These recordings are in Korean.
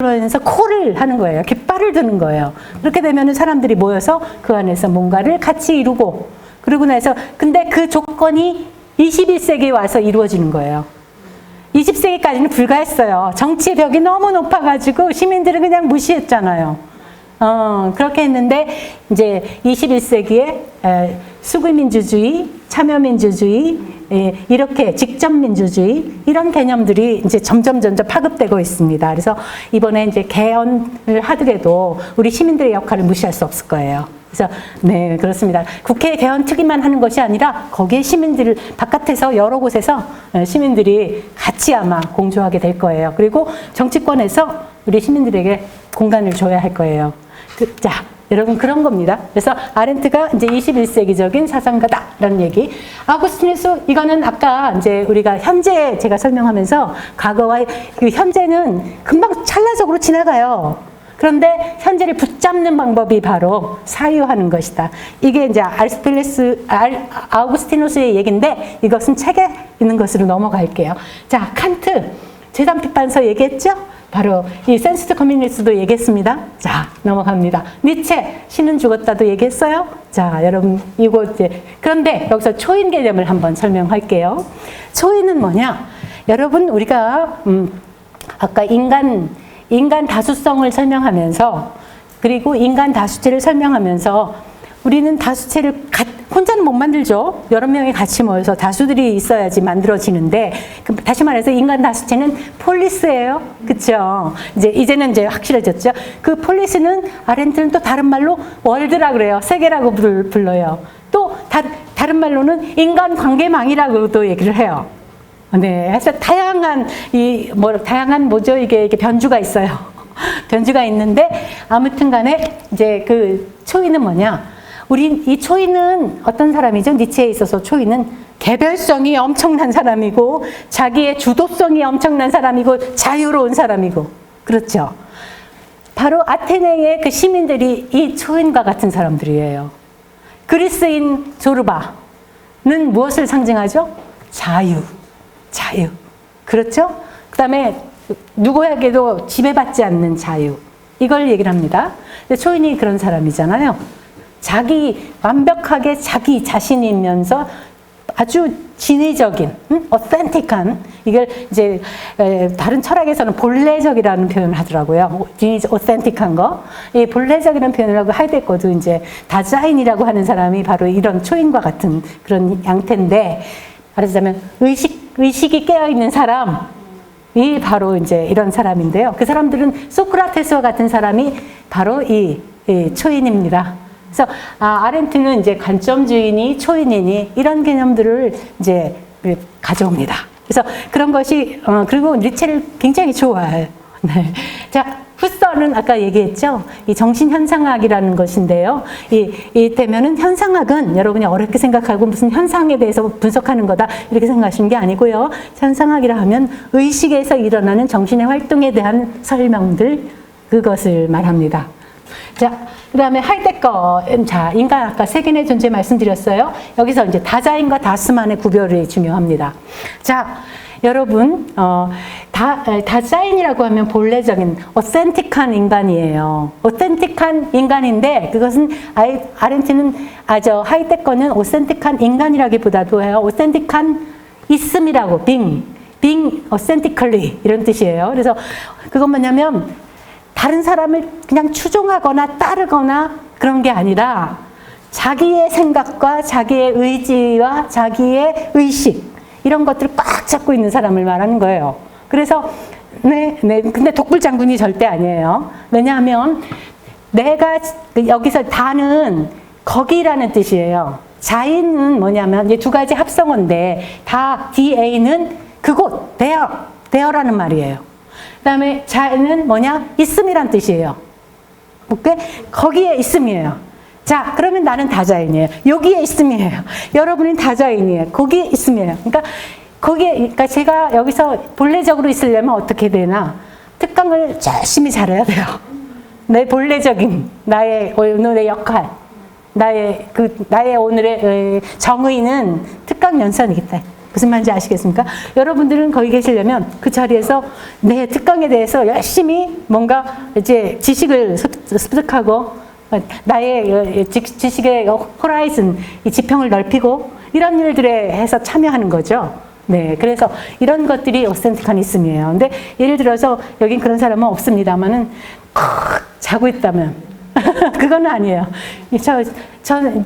그러면서 콜을 하는 거예요. 깃발을 드는 거예요. 그렇게 되면 사람들이 모여서 그 안에서 뭔가를 같이 이루고, 그러고 나서 근데 그 조건이 21세기에 와서 이루어지는 거예요. 20세기까지는 불가했어요. 정치의 벽이 너무 높아가지고 시민들은 그냥 무시했잖아요. 그렇게 했는데 이제 21세기에 수구민주주의, 참여민주주의, 이렇게 직접민주주의 이런 개념들이 이제 점점 파급되고 있습니다. 그래서 이번에 이제 개헌을 하더라도 우리 시민들의 역할을 무시할 수 없을 거예요. 그래서 네, 그렇습니다. 국회 개헌 특위만 하는 것이 아니라 거기에 시민들을 바깥에서 여러 곳에서 시민들이 같이 아마 공조하게 될 거예요. 그리고 정치권에서 우리 시민들에게 공간을 줘야 할 거예요. 자, 여러분 그런 겁니다. 그래서 아렌트가 이제 21세기적인 사상가다라는 얘기. 아우구스티누스 이거는 아까 이제 우리가 현재 제가 설명하면서 과거와 그 현재는 금방 찰나적으로 지나가요. 그런데 현재를 붙잡는 방법이 바로 사유하는 것이다. 이게 이제 아우구스티누스의 얘기인데 이것은 책에 있는 것으로 넘어갈게요. 자, 칸트 제3비판서 얘기했죠? 바로 이 센스 커뮤니스트도 얘기했습니다. 자, 넘어갑니다. 니체 신은 죽었다도 얘기했어요. 자, 여러분 이거 이제 그런데 여기서 초인 개념을 한번 설명할게요. 초인은 뭐냐? 여러분 우리가 아까 인간 다수성을 설명하면서 그리고 인간 다수체를 설명하면서 우리는 다수체를 혼자는 못 만들죠. 여러 명이 같이 모여서 다수들이 있어야지 만들어지는데, 다시 말해서 인간 다수체는 폴리스예요. 그렇죠? 이제는 확실해졌죠. 그 폴리스는 아렌트는 또 다른 말로 월드라 그래요. 세계라고 불러요. 또 다른 말로는 인간 관계망이라고도 얘기를 해요. 네, 그래서 다양한 이게 변주가 있어요. 변주가 있는데 아무튼간에 이제 그 초인은 뭐냐? 이 초인은 어떤 사람이죠? 니체에 있어서 초인은 개별성이 엄청난 사람이고 자기의 주도성이 엄청난 사람이고 자유로운 사람이고 그렇죠. 바로 아테네의 그 시민들이 이 초인과 같은 사람들이에요. 그리스인 조르바는 무엇을 상징하죠? 자유. 그렇죠? 그 다음에 누구에게도 지배받지 않는 자유. 이걸 얘기를 합니다. 근데 초인이 그런 사람이잖아요. 완벽하게 자기 자신이면서 아주 진의적인, 어센틱한, 이걸 이제 다른 철학에서는 본래적이라는 표현을 하더라고요. 어센틱한 거. 이 본래적이라는 표현을 하고 하이데거도 이제 다자인이라고 하는 사람이 바로 이런 초인과 같은 그런 양태인데, 말하자면 의식이 깨어있는 사람이 바로 이제 이런 사람인데요. 그 사람들은 소크라테스와 같은 사람이 바로 이 초인입니다. 그래서 아렌트는 이제 관점주의니 초인이니 이런 개념들을 이제 가져옵니다. 그래서 그런 것이 그리고 니체를 굉장히 좋아해요. 네. 자, 후서는 아까 얘기했죠. 이 정신현상학이라는 것인데요. 이때면은 현상학은 여러분이 어렵게 생각하고 무슨 현상에 대해서 분석하는 거다 이렇게 생각하시는 게 아니고요. 현상학이라 하면 의식에서 일어나는 정신의 활동에 대한 설명들 그것을 말합니다. 자, 그 다음에 하이데거, 인간 아까 세균의 존재 말씀드렸어요. 여기서 이제 다자인과 다스만의 구별이 중요합니다. 자, 여러분, 다자인이라고 하면 본래적인 어센틱한 인간이에요. 어센틱한 인간인데 그것은 하이데거는 어센틱한 인간이라기보다도 해요. 어센틱한 있음이라고, being authentically 이런 뜻이에요. 그래서 그건 뭐냐면 다른 사람을 그냥 추종하거나 따르거나 그런 게 아니라 자기의 생각과 자기의 의지와 자기의 의식 이런 것들을 꽉 잡고 있는 사람을 말하는 거예요. 그래서 근데 독불장군이 절대 아니에요. 왜냐하면 여기서 다는 거기라는 뜻이에요. 자인은 뭐냐면 두 가지 합성어인데 DA는 그곳, there라는 말이에요. 그 다음에 자는 뭐냐? 있음이란 뜻이에요. 오케이? 거기에 있음이에요. 자, 그러면 나는 다자인이에요. 여기에 있음이에요. 여러분은 다자인이에요. 거기에 있음이에요. 그러니까 제가 여기서 본래적으로 있으려면 어떻게 되나? 특강을 열심히 잘해야 돼요. 내 본래적인, 나의 오늘의 역할, 나의 오늘의 정의는 특강 연산이기 때문에. 무슨 말인지 아시겠습니까? 여러분들은 거기 계시려면 그 자리에서 내 특강에 대해서 열심히 뭔가 이제 지식을 습득하고 나의 지식의 호라이즌, 이 지평을 넓히고 이런 일들에 해서 참여하는 거죠. 네, 그래서 이런 것들이 오센티카니즘이에요. 근데 예를 들어서 여긴 그런 사람은 없습니다만은 자고 있다면 그건 아니에요.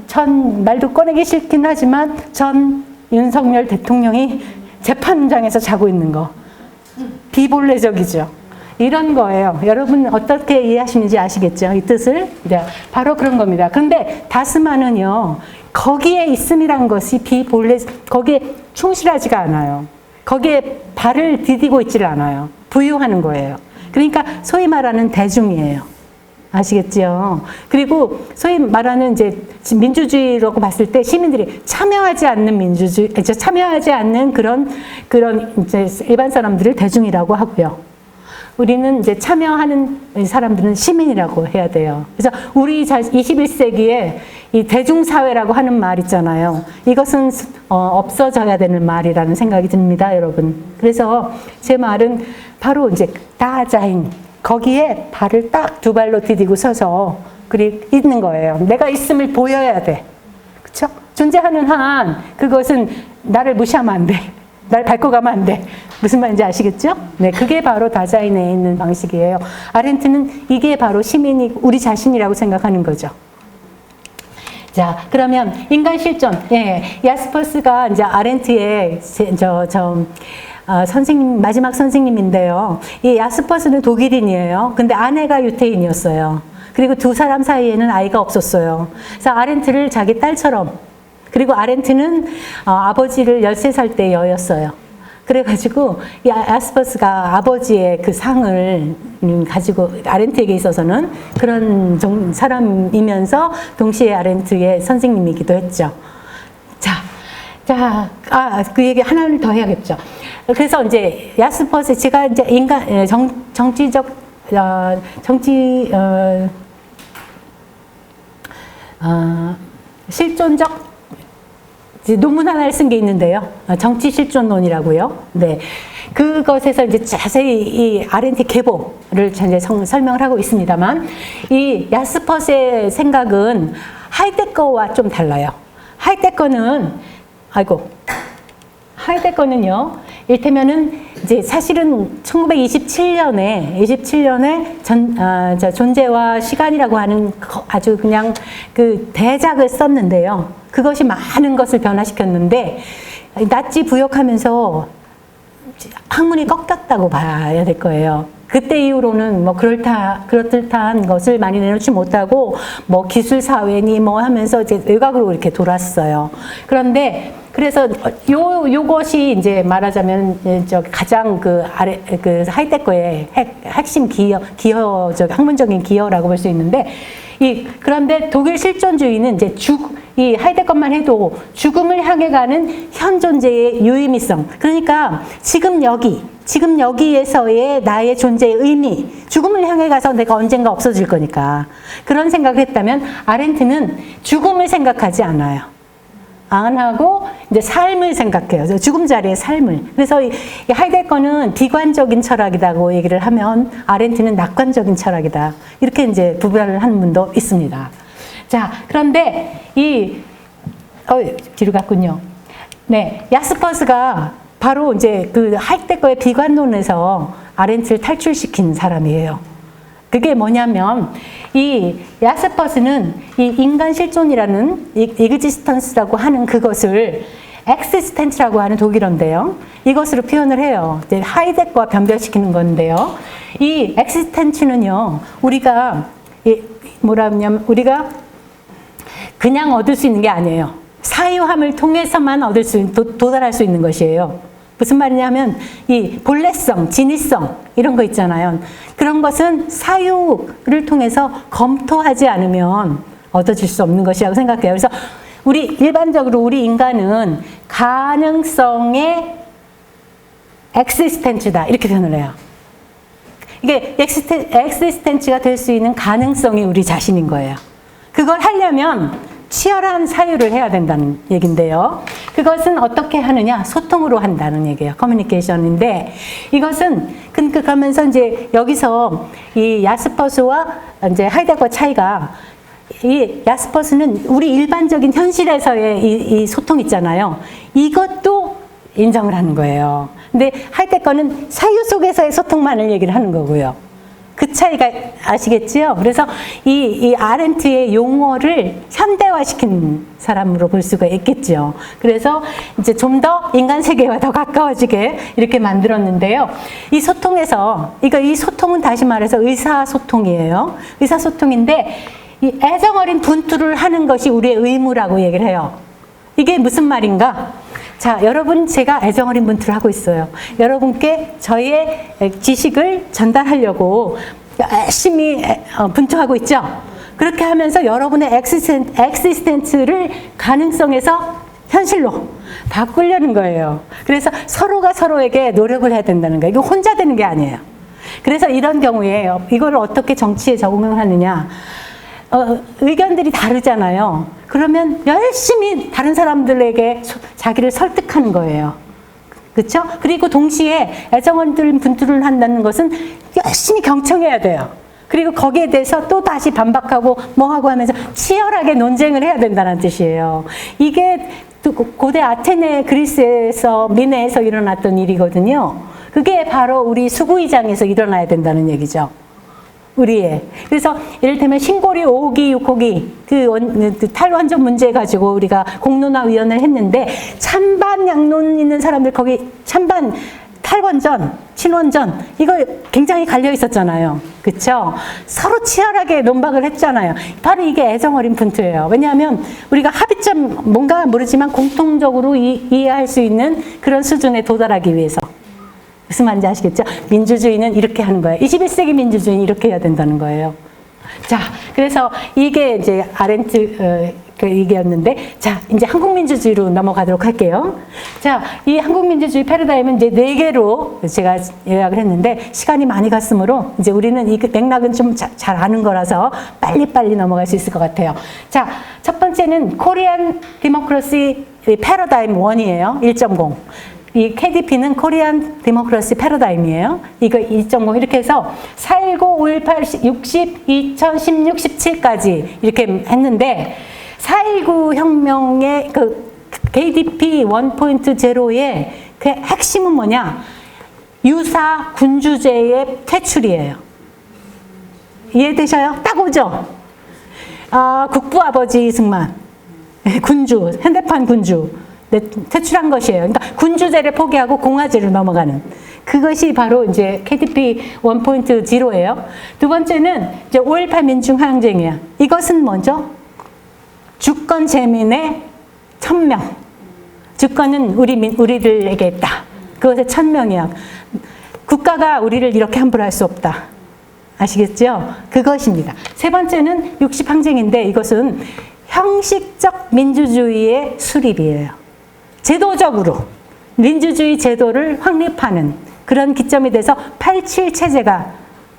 전 말도 꺼내기 싫긴 하지만 전 윤석열 대통령이 재판장에서 자고 있는 거 비본래적이죠. 이런 거예요. 여러분 어떻게 이해하시는지 아시겠죠? 이 뜻을? 네, 바로 그런 겁니다. 그런데 다스마는요, 거기에 있음이란 것이 거기에 충실하지가 않아요. 거기에 발을 디디고 있지를 않아요. 부유하는 거예요. 그러니까 소위 말하는 대중이에요. 아시겠죠? 그리고 소위 말하는 이제 민주주의라고 봤을 때 시민들이 참여하지 않는 참여하지 않는 그런 이제 일반 사람들을 대중이라고 하고요. 우리는 이제 참여하는 사람들은 시민이라고 해야 돼요. 그래서 우리 21세기에 이 대중사회라고 하는 말 있잖아요. 이것은 없어져야 되는 말이라는 생각이 듭니다, 여러분. 그래서 제 말은 바로 이제 다자인, 거기에 발을 딱 두 발로 디디고 서서 있는 거예요. 내가 있음을 보여야 돼. 그쵸? 존재하는 한 그것은 나를 무시하면 안 돼. 날 밟고 가면 안 돼. 무슨 말인지 아시겠죠? 네, 그게 바로 다자인에 있는 방식이에요. 아렌트는 이게 바로 시민이 우리 자신이라고 생각하는 거죠. 자, 그러면 인간 실존. 예, 야스퍼스가 이제 아렌트의 마지막 선생님인데요. 이 야스퍼스는 독일인이에요. 근데 아내가 유태인이었어요. 그리고 두 사람 사이에는 아이가 없었어요. 그래서 아렌트를 자기 딸처럼, 그리고 아렌트는 아버지를 13살 때 여였어요. 그래가지고 이 야스퍼스가 아버지의 그 상을 가지고 아렌트에게 있어서는 그런 사람이면서 동시에 아렌트의 선생님이기도 했죠. 그 얘기 하나를 더 해야겠죠. 그래서 이제 야스퍼스, 제가 이제 실존적 논문 하나를 쓴 게 있는데요. 정치 실존론이라고요. 네. 그것에서 이제 자세히 이 아렌트 계보를 이제 설명을 하고 있습니다만, 이 야스퍼스의 생각은 하이데거와 좀 달라요. 하이데거는요, 일테면은 이제 사실은 1927년에 존재와 시간이라고 하는 아주 그냥 그 대작을 썼는데요. 그것이 많은 것을 변화시켰는데, 나치 부역하면서 학문이 꺾였다고 봐야 될 거예요. 그때 이후로는 뭐 그럴듯한 것을 많이 내놓지 못하고 뭐 기술사회니 뭐 하면서 이제 외곽으로 이렇게 돌았어요. 그런데 그래서 요것이 이제 말하자면 가장 그 하이데거의 핵심 학문적인 기여라고 볼 수 있는데, 그런데 독일 실존주의는 이제 이 하이데거만 해도 죽음을 향해 가는 현 존재의 유의미성. 그러니까 지금 여기에서의 나의 존재의 의미, 죽음을 향해 가서 내가 언젠가 없어질 거니까. 그런 생각을 했다면 아렌트는 죽음을 생각하지 않아요. 안 하고 이제 삶을 생각해요. 죽음 자리의 삶을. 그래서 이 하이데거는 비관적인 철학이라고 얘기를 하면 아렌트는 낙관적인 철학이다. 이렇게 이제 구별을 하는 분도 있습니다. 자, 그런데 뒤로 갔군요. 네, 야스퍼스가 바로 이제 그 하이데거의 비관론에서 아렌트를 탈출시킨 사람이에요. 그게 뭐냐면, 이 야스퍼스는 이 인간 실존이라는 이그지스턴스라고 하는 그것을 엑시스텐츠라고 하는 독일어인데요. 이것으로 표현을 해요. 하이데거와 변별시키는 건데요. 이 엑시스텐츠는요, 우리가 우리가 그냥 얻을 수 있는 게 아니에요. 사유함을 통해서만 도달할 수 있는 것이에요. 무슨 말이냐면 이 본래성, 진위성 이런 거 있잖아요. 그런 것은 사유를 통해서 검토하지 않으면 얻어질 수 없는 것이라고 생각해요. 그래서 일반적으로 우리 인간은 가능성의 엑시스텐츠다 이렇게 표현을 해요. 이게 엑시스텐츠가 될 수 있는 가능성이 우리 자신인 거예요. 그걸 하려면 치열한 사유를 해야 된다는 얘기인데요. 그것은 어떻게 하느냐? 소통으로 한다는 얘기예요. 커뮤니케이션인데 이것은 그러면서 이제 여기서 이 야스퍼스와 이제 하이데거 차이가 이 야스퍼스는 우리 일반적인 현실에서의 이 소통 있잖아요. 이것도 인정을 하는 거예요. 근데 하이데거는 사유 속에서의 소통만을 얘기를 하는 거고요. 그 차이가 아시겠지요? 그래서 이 아렌트의 용어를 현대화시킨 사람으로 볼 수가 있겠죠. 그래서 이제 좀 더 인간 세계와 더 가까워지게 이렇게 만들었는데요. 이 소통에서, 이 소통은 다시 말해서 의사소통이에요. 의사소통인데, 이 애정어린 분투를 하는 것이 우리의 의무라고 얘기를 해요. 이게 무슨 말인가? 자, 여러분, 제가 애정어린 분투를 하고 있어요. 여러분께 저의 지식을 전달하려고 열심히 분투하고 있죠? 그렇게 하면서 여러분의 엑시스텐스를 가능성에서 현실로 바꾸려는 거예요. 그래서 서로가 서로에게 노력을 해야 된다는 거예요. 이거 혼자 되는 게 아니에요. 그래서 이런 경우에 이걸 어떻게 정치에 적응을 하느냐. 의견들이 다르잖아요. 그러면 열심히 다른 사람들에게 자기를 설득하는 거예요. 그렇죠? 그리고 동시에 애정어린 분투를 한다는 것은 열심히 경청해야 돼요. 그리고 거기에 대해서 또 다시 반박하고 뭐하고 하면서 치열하게 논쟁을 해야 된다는 뜻이에요. 이게 고대 아테네 그리스에서 미네에서 일어났던 일이거든요. 그게 바로 우리 수구이장에서 일어나야 된다는 얘기죠. 우리의. 그래서 이를테면 신고리 5호기, 6호기 그 탈원전 문제 가지고 우리가 공론화위원회를 했는데 찬반 양론 있는 사람들 거기 찬반 탈원전, 친원전 이거 굉장히 갈려 있었잖아요. 그렇죠? 서로 치열하게 논박을 했잖아요. 바로 이게 애정어린 분투예요. 왜냐하면 우리가 합의점 뭔가 모르지만 공통적으로 이해할 수 있는 그런 수준에 도달하기 위해서. 무슨 말인지 아시겠죠? 민주주의는 이렇게 하는 거예요. 21세기 민주주의는 이렇게 해야 된다는 거예요. 자, 그래서 이게 이제 아렌트 그 얘기였는데, 자, 이제 한국민주주의로 넘어가도록 할게요. 자, 이 한국민주주의 패러다임은 이제 4개로 제가 요약을 했는데, 시간이 많이 갔으므로 이제 우리는 이 맥락은 좀 잘 아는 거라서 빨리빨리 넘어갈 수 있을 것 같아요. 자, 첫 번째는 코리안 디모크라시 패러다임 1이에요. 1.0. 이 KDP는 코리안 디모크라시 패러다임이에요. 이거 2.0 이렇게 해서 4.19, 5.18, 60, 2016, 17까지 이렇게 했는데 4.19 혁명의 그 KDP 1.0의 그 핵심은 뭐냐? 유사 군주제의 퇴출이에요. 이해되셔요? 딱 오죠? 국부 아버지 승만, 군주, 현대판 군주. 퇴출한 것이에요. 그러니까 군주제를 포기하고 공화제로 넘어가는 그것이 바로 이제 KDP 1.0예요. 두 번째는 이제 5.18 민중항쟁이야. 이것은 먼저 주권 재민의 천명. 주권은 우리들에게 있다. 그것의 천명이야. 국가가 우리를 이렇게 함부로 할 수 없다. 아시겠죠? 그것입니다. 세 번째는 60 항쟁인데 이것은 형식적 민주주의의 수립이에요. 제도적으로 민주주의 제도를 확립하는 그런 기점이 돼서 87 체제가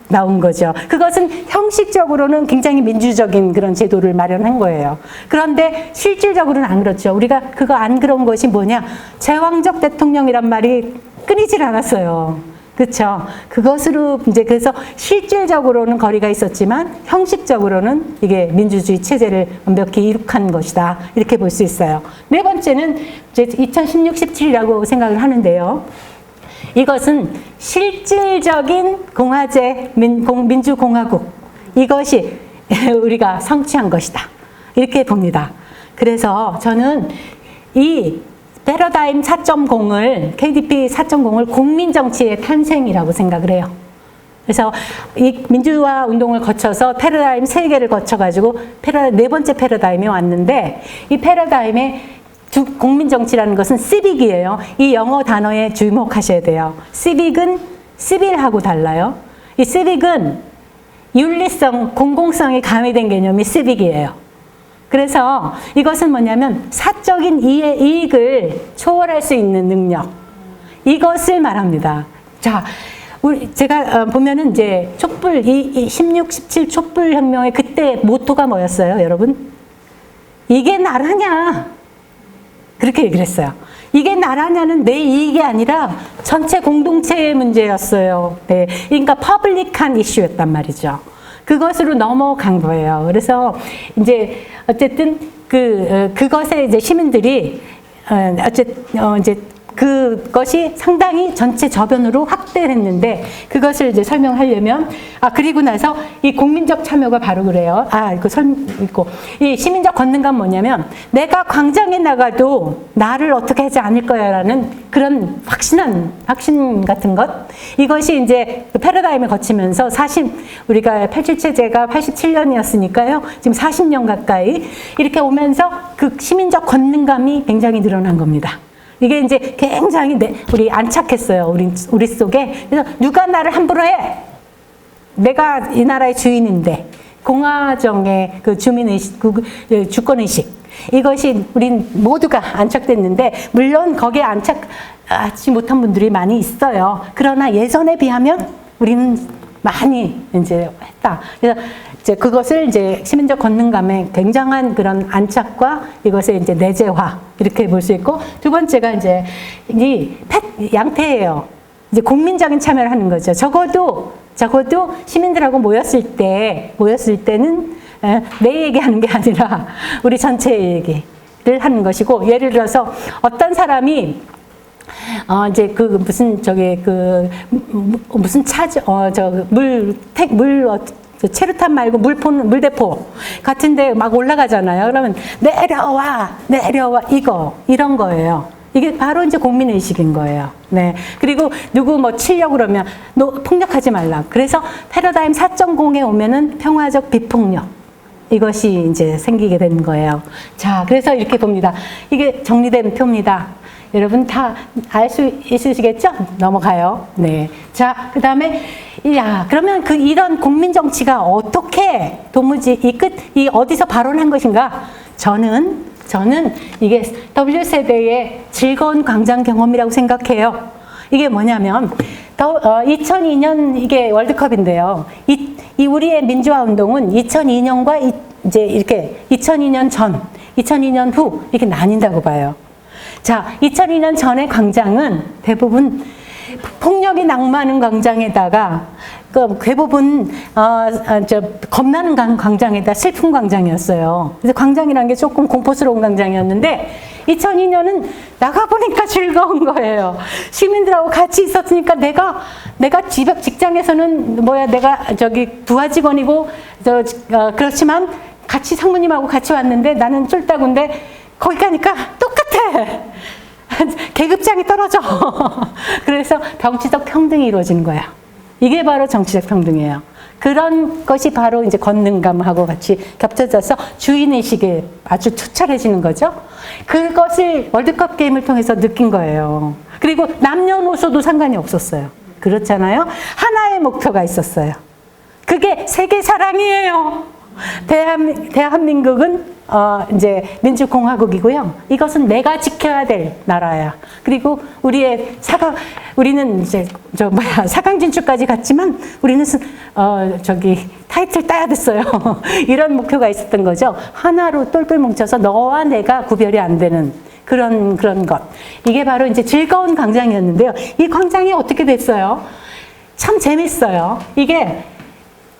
나온 거죠. 그것은 형식적으로는 굉장히 민주적인 그런 제도를 마련한 거예요. 그런데 실질적으로는 안 그렇죠. 우리가 그거 안 그런 것이 뭐냐? 제왕적 대통령이란 말이 끊이질 않았어요. 그렇죠. 그것으로 이제 그래서 실질적으로는 거리가 있었지만 형식적으로는 이게 민주주의 체제를 완벽히 이룩한 것이다. 이렇게 볼 수 있어요. 네 번째는 이제 2016, 17이라고 생각을 하는데요. 이것은 실질적인 공화제, 민주공화국 이것이 우리가 성취한 것이다. 이렇게 봅니다. 그래서 저는 이 패러다임 4.0을 KDP 4.0을 국민정치의 탄생이라고 생각을 해요. 그래서 이 민주화 운동을 거쳐서 패러다임 3개를 거쳐가지고 네 번째 패러다임이 왔는데 이 패러다임의 국민정치라는 것은 시빅이에요. 이 영어 단어에 주목하셔야 돼요. 시빅은 시빌하고 달라요. 이 시빅은 윤리성, 공공성이 가미된 개념이 시빅이에요. 그래서 이것은 뭐냐면 사적인 이익을 초월할 수 있는 능력. 이것을 말합니다. 자, 제가 보면은 이제 촛불, 16, 17 촛불 혁명의 그때 모토가 뭐였어요, 여러분? 이게 나라냐? 그렇게 얘기를 했어요. 이게 나라냐는 내 이익이 아니라 전체 공동체의 문제였어요. 네. 그러니까 퍼블릭한 이슈였단 말이죠. 그것으로 넘어간 거예요. 그래서 이제 어쨌든 그것에 이제 시민들이 이제 그것이 상당히 전체 저변으로 확대를 했는데 그것을 이제 설명하려면 그리고 나서 이 국민적 참여가 바로 그래요. 이거 있고 이 시민적 권능감 뭐냐면 내가 광장에 나가도 나를 어떻게 하지 않을 거야라는 그런 확신 같은 것. 이것이 이제 그 패러다임을 거치면서 우리가 87체제가 87년이었으니까요. 지금 40년 가까이 이렇게 오면서 그 시민적 권능감이 굉장히 늘어난 겁니다. 이게 이제 굉장히 우리 안착했어요. 우리 속에. 그래서 누가 나를 함부로 해? 내가 이 나라의 주인인데. 공화정의 그 주민의식, 주권의식. 이것이 우린 모두가 안착됐는데, 물론 거기에 안착하지 못한 분들이 많이 있어요. 그러나 예전에 비하면 우리는 많이 이제 했다. 그래서 이제 그것을 이제 시민적 권능감의 굉장한 그런 안착과 이것의 이제 내재화 이렇게 볼 수 있고 두 번째가 이제 양태예요. 이제 국민적인 참여를 하는 거죠. 적어도 시민들하고 모였을 때는 내 얘기하는 게 아니라 우리 전체의 얘기를 하는 것이고 예를 들어서 어떤 사람이 이제 무슨 차지 체류탄 말고 물대포 같은데 막 올라가잖아요. 그러면 내려와 이런 거예요. 이게 바로 이제 국민의식인 거예요. 네. 그리고 누구 치려고 그러면 폭력하지 말라. 그래서 패러다임 4.0에 오면은 평화적 비폭력. 이것이 이제 생기게 되는 거예요. 자, 그래서 이렇게 봅니다. 이게 정리된 표입니다. 여러분 다 알 수 있으시겠죠? 넘어가요. 네. 자, 그 다음에, 그러면 이런 국민 정치가 어떻게 도무지 이 어디서 발원한 것인가? 저는 이게 W세대의 즐거운 광장 경험이라고 생각해요. 이게 뭐냐면, 2002년 이게 월드컵인데요. 우리의 민주화 운동은 2002년과 이제 이렇게 2002년 전, 2002년 후 이렇게 나뉜다고 봐요. 자, 2002년 전의 광장은 대부분 폭력이 낙마하는 광장에다가 대부분 겁나는 광장에다 슬픈 광장이었어요. 그래서 광장이라는 게 조금 공포스러운 광장이었는데 2002년은 나가보니까 즐거운 거예요. 시민들하고 같이 있었으니까 내가 직장에서는 내가 부하 직원이고 그렇지만 같이 상무님하고 같이 왔는데 나는 쫄따구인데 거기 가니까 똑같아. 계급장이 떨어져. 그래서 정치적 평등이 이루어지는 거야. 이게 바로 정치적 평등이에요. 그런 것이 바로 이제 권능감하고 같이 겹쳐져서 주인의식에 아주 투철해지는 거죠. 그것을 월드컵 게임을 통해서 느낀 거예요. 그리고 남녀노소도 상관이 없었어요. 그렇잖아요. 하나의 목표가 있었어요. 그게 세계 사랑이에요. 대한민국은 이제 민주공화국이고요. 이것은 내가 지켜야 될 나라야. 그리고 우리는 이제 4강 진출까지 갔지만 우리는 타이틀 따야 됐어요. 이런 목표가 있었던 거죠. 하나로 똘똘 뭉쳐서 너와 내가 구별이 안 되는 그런 것. 이게 바로 이제 즐거운 광장이었는데요. 이 광장이 어떻게 됐어요? 참 재밌어요.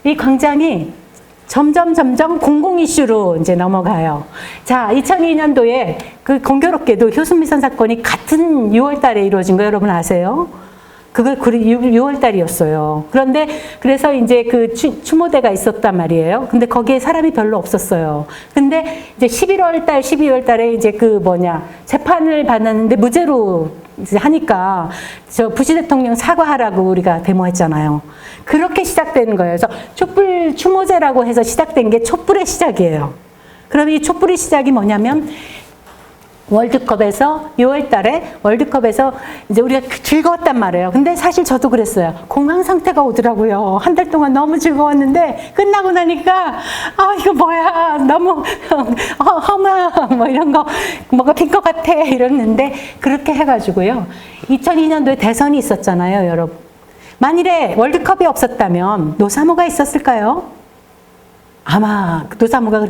이 광장이 점점 공공 이슈로 이제 넘어가요. 자, 2002년도에 공교롭게도 효순미선 사건이 같은 6월 달에 이루어진 거 여러분 아세요? 그걸 6월 달이었어요. 그래서 이제 추모대가 있었단 말이에요. 근데 거기에 사람이 별로 없었어요. 근데 이제 11월 달, 12월 달에 이제 재판을 받았는데 무죄로 이제 하니까 부시 대통령 사과하라고 우리가 데모했잖아요. 그렇게 시작되는 거예요. 그래서 촛불 추모제라고 해서 시작된 게 촛불의 시작이에요. 그럼 이 촛불의 시작이 뭐냐면 월드컵에서 6월 달에 월드컵에서 이제 우리가 즐거웠단 말이에요. 근데 사실 저도 그랬어요. 공황 상태가 오더라고요. 한 달 동안 너무 즐거웠는데 끝나고 나니까 이거 뭐야 너무 허무함 이런 거 뭐가 핀 것 같아 이랬는데 그렇게 해가지고요. 2002년도에 대선이 있었잖아요, 여러분. 만일에 월드컵이 없었다면 노사모가 있었을까요? 아마 노사모가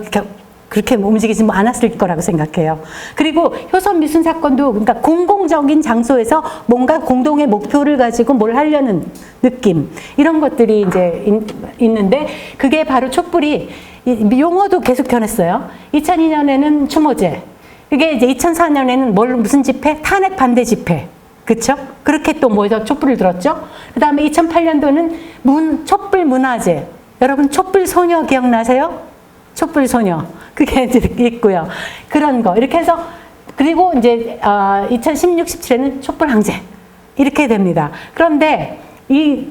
그렇게 움직이지 않았을 거라고 생각해요. 그리고 효선 미순 사건도 그러니까 공공적인 장소에서 뭔가 공동의 목표를 가지고 뭘 하려는 느낌 이런 것들이 이제 있는데 그게 바로 촛불이 용어도 계속 변했어요. 2002년에는 추모제, 이게 이제 2004년에는 무슨 집회? 탄핵 반대 집회. 그쵸? 그렇게 또 모여서 촛불을 들었죠? 그 다음에 2008년도는 촛불 문화제. 여러분, 촛불 소녀 기억나세요? 촛불 소녀. 그게 이제 있고요. 그런 거. 이렇게 해서, 그리고 이제, 2016, 17에는 촛불 항제. 이렇게 됩니다. 그런데 이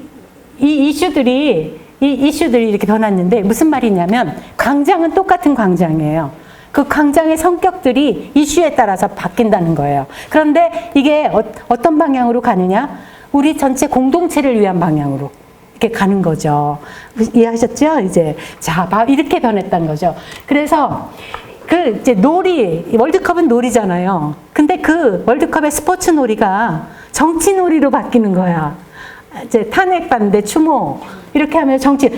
이슈들이 이렇게 변했는데 무슨 말이냐면, 광장은 똑같은 광장이에요. 그 광장의 성격들이 이슈에 따라서 바뀐다는 거예요. 그런데 이게 어떤 방향으로 가느냐? 우리 전체 공동체를 위한 방향으로 이렇게 가는 거죠. 이해하셨죠? 이제 자, 이렇게 변했다는 거죠. 그래서 그 이제 월드컵은 놀이잖아요. 근데 그 월드컵의 스포츠 놀이가 정치 놀이로 바뀌는 거야. 이제 탄핵 반대 추모 이렇게 하면 정치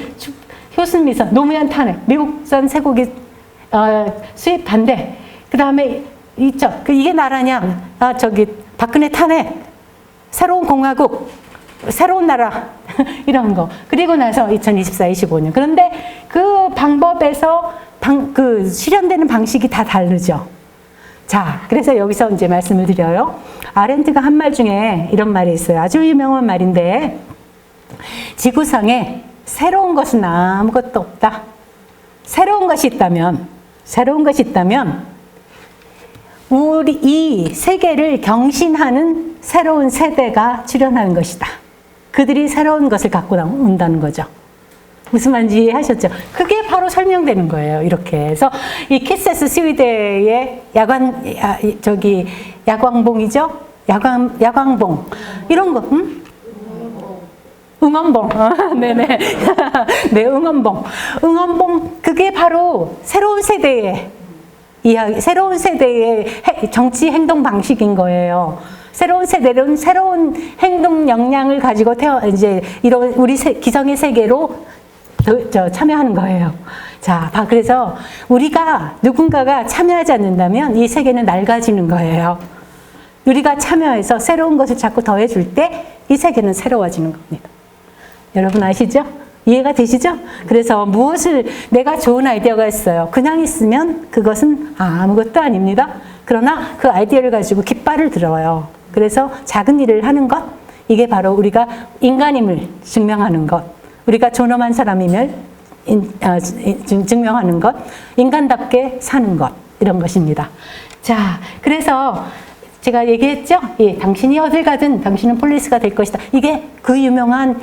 효순미선 노무현 탄핵 미국산 쇠고기 수입 반대. 그 다음에 이게 나라냐? 박근혜 탄핵, 새로운 공화국, 새로운 나라 이런 거. 그리고 나서 2024, 25년. 그런데 그 방법에서 실현되는 방식이 다 다르죠. 자, 그래서 여기서 이제 말씀을 드려요. 아렌트가 한 말 중에 이런 말이 있어요. 아주 유명한 말인데, 지구상에 새로운 것은 아무것도 없다. 새로운 것이 있다면 우리 이 세계를 경신하는 새로운 세대가 출현하는 것이다. 그들이 새로운 것을 갖고 온다는 거죠. 무슨 말인지 이해하셨죠? 그게 바로 설명되는 거예요. 이렇게 해서 이 키세스 스위대의 야광봉이죠? 야광봉 이런 거, 응원봉. 네네. 네, 응원봉. 그게 바로 새로운 세대의 이야기, 새로운 세대의 정치 행동 방식인 거예요. 새로운 세대는 새로운 행동 역량을 가지고 이제 이런 우리 기성의 세계로 참여하는 거예요. 자, 그래서 누군가가 참여하지 않는다면 이 세계는 낡아지는 거예요. 우리가 참여해서 새로운 것을 자꾸 더해줄 때 이 세계는 새로워지는 겁니다. 여러분 아시죠? 이해가 되시죠? 그래서 내가 좋은 아이디어가 있어요. 그냥 있으면 그것은 아무것도 아닙니다. 그러나 그 아이디어를 가지고 깃발을 들어요. 그래서 작은 일을 하는 것, 이게 바로 우리가 인간임을 증명하는 것, 우리가 존엄한 사람임을 증명하는 것, 인간답게 사는 것, 이런 것입니다. 자, 그래서 제가 얘기했죠? 예, 당신이 어딜 가든 당신은 폴리스가 될 것이다. 이게 그 유명한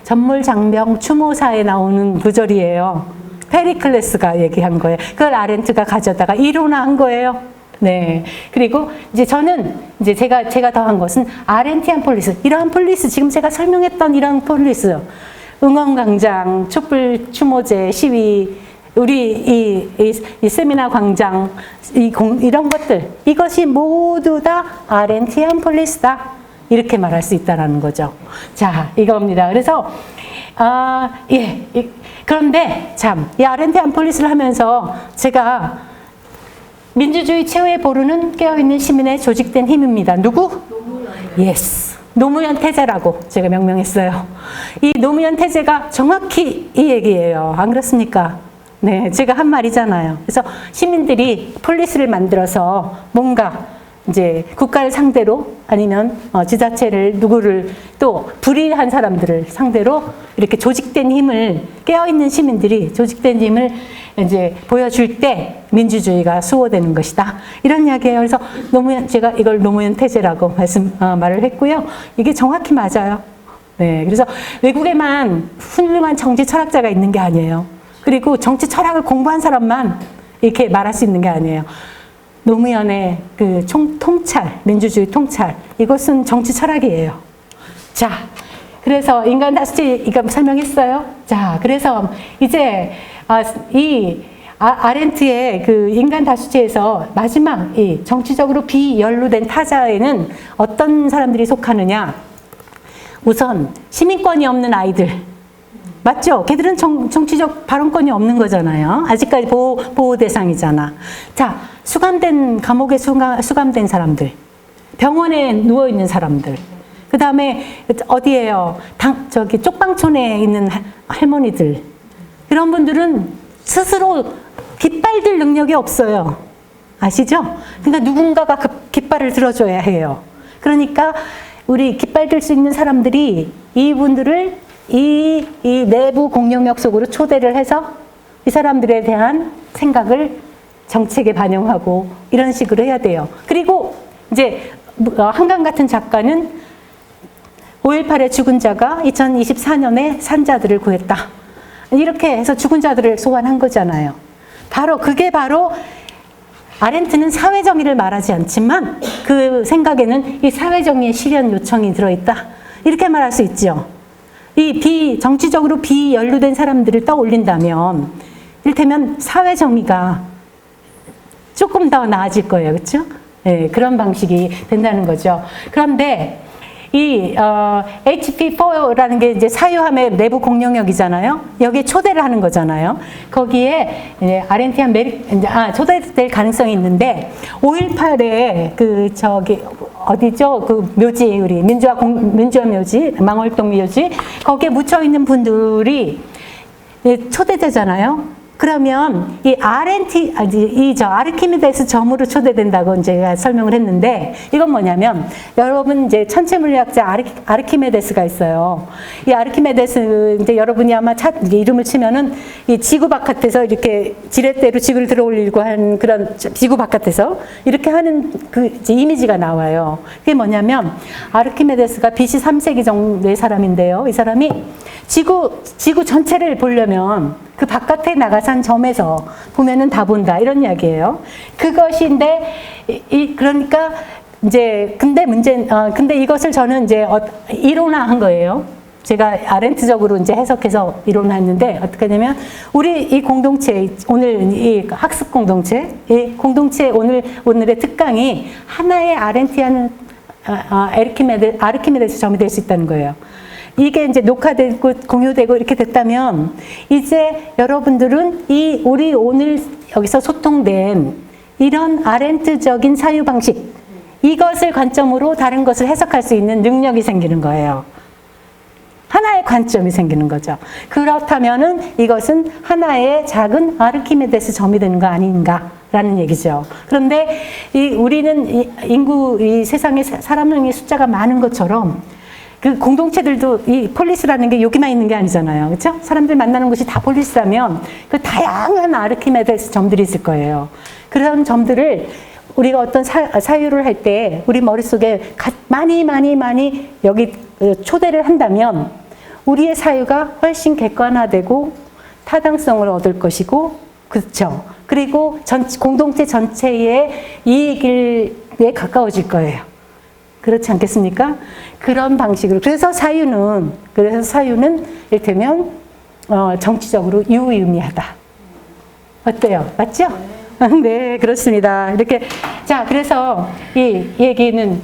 전물장병 추모사에 나오는 구절이에요. 페리클레스가 얘기한 거예요. 그걸 아렌트가 가져다가 이론화한 거예요. 네. 그리고 이제 제가 더한 것은 아렌티안 폴리스. 이러한 폴리스, 지금 제가 설명했던 이런 폴리스. 응원광장, 촛불 추모제, 시위, 우리 이 세미나 광장, 이런 것들, 이것이 모두 다 아렌티안 폴리스다. 이렇게 말할 수 있다는 거죠. 자, 이겁니다. 그래서, 그런데 이 아렌티안 폴리스를 하면서 제가 민주주의 최후의 보루는 깨어있는 시민의 조직된 힘입니다. 누구? 예스. 노무현 태제라고 제가 명명했어요. 이 노무현 태제가 정확히 이 얘기예요. 안 그렇습니까? 네, 제가 한 말이잖아요. 그래서 시민들이 폴리스를 만들어서 뭔가 이제 국가를 상대로 아니면 지자체를 누구를 또 불의한 사람들을 상대로 이렇게 조직된 힘을 깨어있는 시민들이 조직된 힘을 이제 보여줄 때 민주주의가 수호되는 것이다. 이런 이야기예요. 그래서 제가 이걸 노무현 태제라고 말을 했고요. 이게 정확히 맞아요. 네, 그래서 외국에만 훌륭한 정치 철학자가 있는 게 아니에요. 그리고 정치 철학을 공부한 사람만 이렇게 말할 수 있는 게 아니에요. 노무현의 그 통찰, 민주주의 통찰, 이것은 정치 철학이에요. 자, 그래서 인간 다수체 이거 설명했어요. 자, 그래서 이제 아렌트의 그 인간 다수체에서 마지막 이 정치적으로 비연루된 타자에는 어떤 사람들이 속하느냐? 우선 시민권이 없는 아이들, 맞죠? 걔들은 정치적 발언권이 없는 거잖아요. 아직까지 보호 대상이잖아. 자, 감옥에 수감된 사람들, 병원에 누워있는 사람들, 그 다음에 어디에요? 쪽방촌에 있는 할머니들. 그런 분들은 스스로 깃발들 능력이 없어요. 아시죠? 그러니까 누군가가 그 깃발을 들어줘야 해요. 그러니까 우리 깃발 들 수 있는 사람들이 이분들을 이 내부 공룡역 속으로 초대를 해서 이 사람들에 대한 생각을 정책에 반영하고 이런 식으로 해야 돼요. 그리고 이제 한강 같은 작가는 5.18의 죽은 자가 2024년에 산자들을 구했다. 이렇게 해서 죽은 자들을 소환한 거잖아요. 그게 바로 아렌트는 사회정의를 말하지 않지만 그 생각에는 이 사회정의의 실현 요청이 들어있다. 이렇게 말할 수 있죠. 이 정치적으로 비연루된 사람들을 떠올린다면 이를테면 사회정의가 조금 더 나아질 거예요. 그렇죠? 네, 그런 방식이 된다는 거죠. 그런데 이 HP4라는 게 이제 사유함의 내부 공룡역이잖아요. 여기에 초대를 하는 거잖아요. 거기에 아렌티안 초대될 가능성이 있는데 5.18에 어디죠? 그 묘지 우리 민주화 묘지, 망월동 묘지 거기에 묻혀 있는 분들이 초대되잖아요. 그러면 이 아르키메데스 점으로 초대된다고 제가 설명을 했는데 이건 뭐냐면 여러분 이제 천체 물리학자 아르키메데스가 있어요. 이 아르키메데스 이제 여러분이 아마 이름을 치면은 이 지구 바깥에서 이렇게 지렛대로 지구를 들어올리고 하는 그런 지구 바깥에서 이렇게 하는 그 이제 이미지가 나와요. 그게 뭐냐면 아르키메데스가 BC 3세기 정도의 사람인데요. 이 사람이 지구 전체를 보려면 그 바깥에 나가서 한 점에서 보면은 다 본다 이런 이야기예요. 그것인데 그러니까 이제 근데 이것을 저는 이제 이론화한 거예요. 제가 아렌트적으로 이제 해석해서 이론화했는데 어떻게 되냐면 우리 이 공동체 오늘 이 학습 공동체 이 공동체 오늘의 특강이 하나의 아렌티안 아르키메데스 점이 될 수 있다는 거예요. 이게 이제 녹화되고 공유되고 이렇게 됐다면 이제 여러분들은 우리 오늘 여기서 소통된 이런 아렌트적인 사유 방식 이것을 관점으로 다른 것을 해석할 수 있는 능력이 생기는 거예요. 하나의 관점이 생기는 거죠. 그렇다면은 이것은 하나의 작은 아르키메데스 점이 되는 거 아닌가라는 얘기죠. 그런데 우리는 이 세상에 사람의 숫자가 많은 것처럼 그 공동체들도 이 폴리스라는 게 여기만 있는 게 아니잖아요. 그렇죠? 사람들 만나는 곳이 다 폴리스라면 그 다양한 아르키메데스 점들이 있을 거예요. 그런 점들을 우리가 어떤 사유를 할 때 우리 머릿속에 많이 여기 초대를 한다면 우리의 사유가 훨씬 객관화되고 타당성을 얻을 것이고 그렇죠. 그리고 공동체 전체의 이익에 가까워질 거예요. 그렇지 않겠습니까? 그런 방식으로. 그래서 사유는 이를테면, 정치적으로 유의미하다. 어때요? 맞죠? 네, 그렇습니다. 이렇게. 자, 그래서 이 얘기는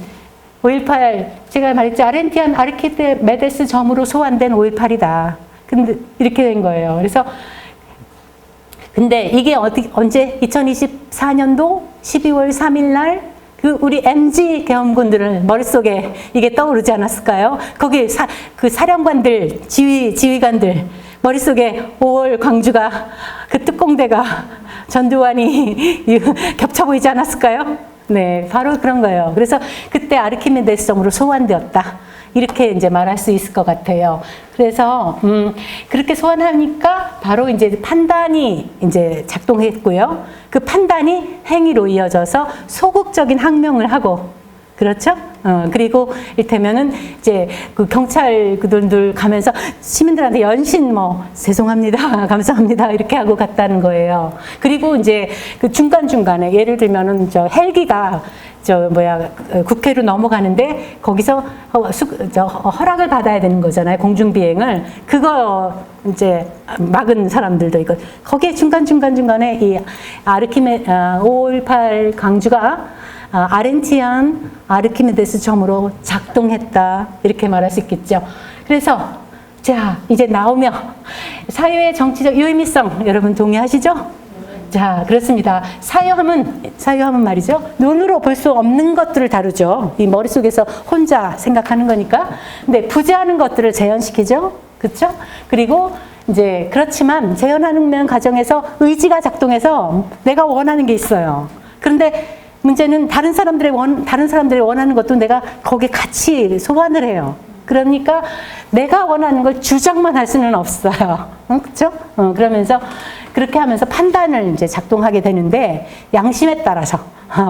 5.18, 제가 말했죠. 아렌티안 아르키메데스 점으로 소환된 5.18이다. 근데 이렇게 된 거예요. 그래서, 근데 이게 언제? 2024년도 12월 3일 날 우리 MG 경험군들은 머릿속에 이게 떠오르지 않았을까요? 거기 그 사령관들, 지휘관들 머릿속에 5월 광주가 그 특공대가 전두환이 겹쳐 보이지 않았을까요? 네, 바로 그런 거예요. 그래서 그때 아르키메데스 점으로 소환되었다. 이렇게 이제 말할 수 있을 것 같아요. 그래서 그렇게 소환하니까 바로 이제 판단이 이제 작동했고요. 그 판단이 행위로 이어져서 소극적인 항명을 하고, 그렇죠? 그리고 이를테면은 이제 그 경찰 그분들 가면서 시민들한테 연신 죄송합니다, 감사합니다 이렇게 하고 갔다는 거예요. 그리고 이제 그 중간중간에 예를 들면은 헬기가 국회로 넘어가는데 거기서 허락을 받아야 되는 거잖아요. 공중비행을. 그거 이제 막은 사람들도 있고, 거기에 중간중간에 이 5.18 강주가 아렌티안 아르키메데스 점으로 작동했다. 이렇게 말할 수 있겠죠. 그래서 자, 이제 나오며 사유의 정치적 유의미성 여러분 동의하시죠? 자, 그렇습니다. 사유함은 말이죠. 눈으로 볼 수 없는 것들을 다루죠. 이 머릿속에서 혼자 생각하는 거니까. 근데 부재하는 것들을 재현시키죠. 그렇죠? 그리고 이제 그렇지만 재현하는 과정에서 의지가 작동해서 내가 원하는 게 있어요. 그런데 문제는 다른 사람들이 원하는 것도 내가 거기에 같이 소환을 해요. 그러니까 내가 원하는 걸 주장만 할 수는 없어요. 그렇죠? 그러면서 그렇게 하면서 판단을 이제 작동하게 되는데 양심에 따라서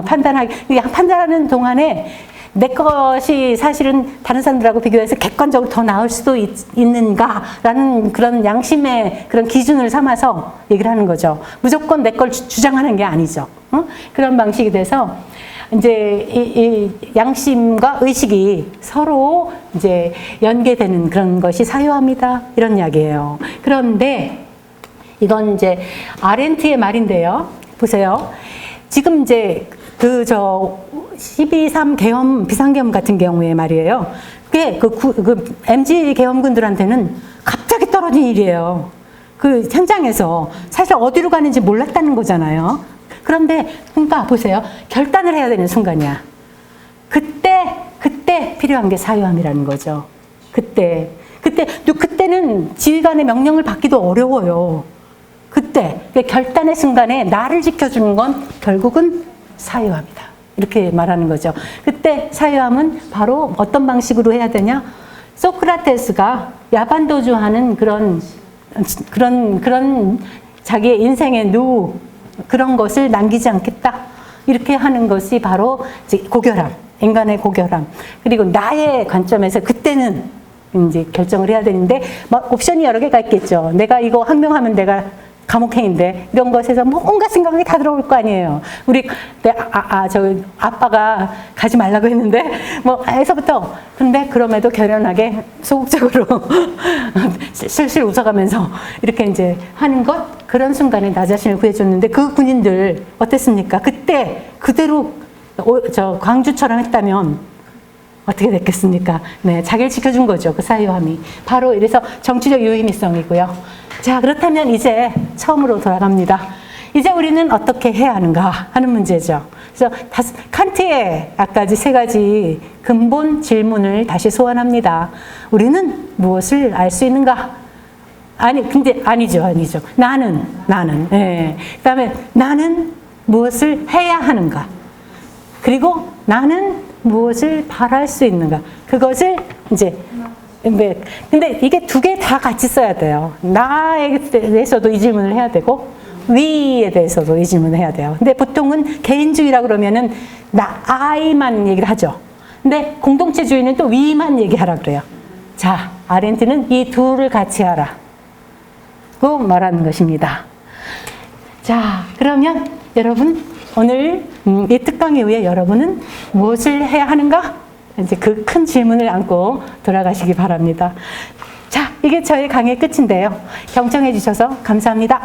판단하는 동안에 내 것이 사실은 다른 사람들하고 비교해서 객관적으로 더 나을 수도 있는가라는 그런 양심의 그런 기준을 삼아서 얘기를 하는 거죠. 무조건 내 걸 주장하는 게 아니죠. 그런 방식이 돼서 이제 이 양심과 의식이 서로 이제 연계되는 그런 것이 사유합니다. 이런 이야기예요. 그런데 이건 이제 아렌트의 말인데요. 보세요. 지금 이제 12.3 계엄, 비상계엄 같은 경우에 말이에요. 그게 MG 계엄군들한테는 갑자기 떨어진 일이에요. 그 현장에서 사실 어디로 가는지 몰랐다는 거잖아요. 그런데 그러니까 보세요. 결단을 해야 되는 순간이야. 그때 필요한 게 사유함이라는 거죠. 그때는 지휘관의 명령을 받기도 어려워요. 그때 결단의 순간에 나를 지켜주는 건 결국은 사유함이다. 이렇게 말하는 거죠. 그때 사유함은 바로 어떤 방식으로 해야 되냐? 소크라테스가 야반도주하는 그런 자기의 인생의 노후 그런 것을 남기지 않겠다. 이렇게 하는 것이 바로 이제 고결함, 인간의 고결함. 그리고 나의 관점에서 그때는 이제 결정을 해야 되는데 옵션이 여러 개가 있겠죠. 내가 이거 항명하면 내가 감옥행인데 이런 것에서 온갖 생각이 다 들어올 거 아니에요. 아빠가 가지 말라고 했는데 에서부터 근데 그럼에도 결연하게 소극적으로 슬슬 웃어가면서 이렇게 이제 하는 것 그런 순간에 나 자신을 구해줬는데 그 군인들 어땠습니까? 그때 그대로 광주처럼 했다면 어떻게 됐겠습니까? 네, 자기를 지켜준 거죠. 그 사유함이 바로 이래서 정치적 유의미성이고요. 자, 그렇다면 이제 처음으로 돌아갑니다. 이제 우리는 어떻게 해야 하는가 하는 문제죠. 그래서 칸트의 아까 세 가지 근본 질문을 다시 소환합니다. 우리는 무엇을 알 수 있는가? 근데 아니죠. 나는. 예. 그다음에 나는 무엇을 해야 하는가? 그리고 나는 무엇을 바랄 수 있는가? 그것을 이제 근데 이게 두 개 다 같이 써야 돼요. 나에 대해서도 이 질문을 해야 되고 위에 대해서도 이 질문을 해야 돼요. 근데 보통은 개인주의라 그러면은 I만 얘기를 하죠. 근데 공동체주의는 또 위만 얘기하라 그래요. 자, 아렌트는 이 둘을 같이 하라. 고 말하는 것입니다. 자, 그러면 여러분 오늘 이 특강에 의해 여러분은 무엇을 해야 하는가? 이제 그 큰 질문을 안고 돌아가시기 바랍니다. 자, 이게 저의 강의 끝인데요. 경청해 주셔서 감사합니다.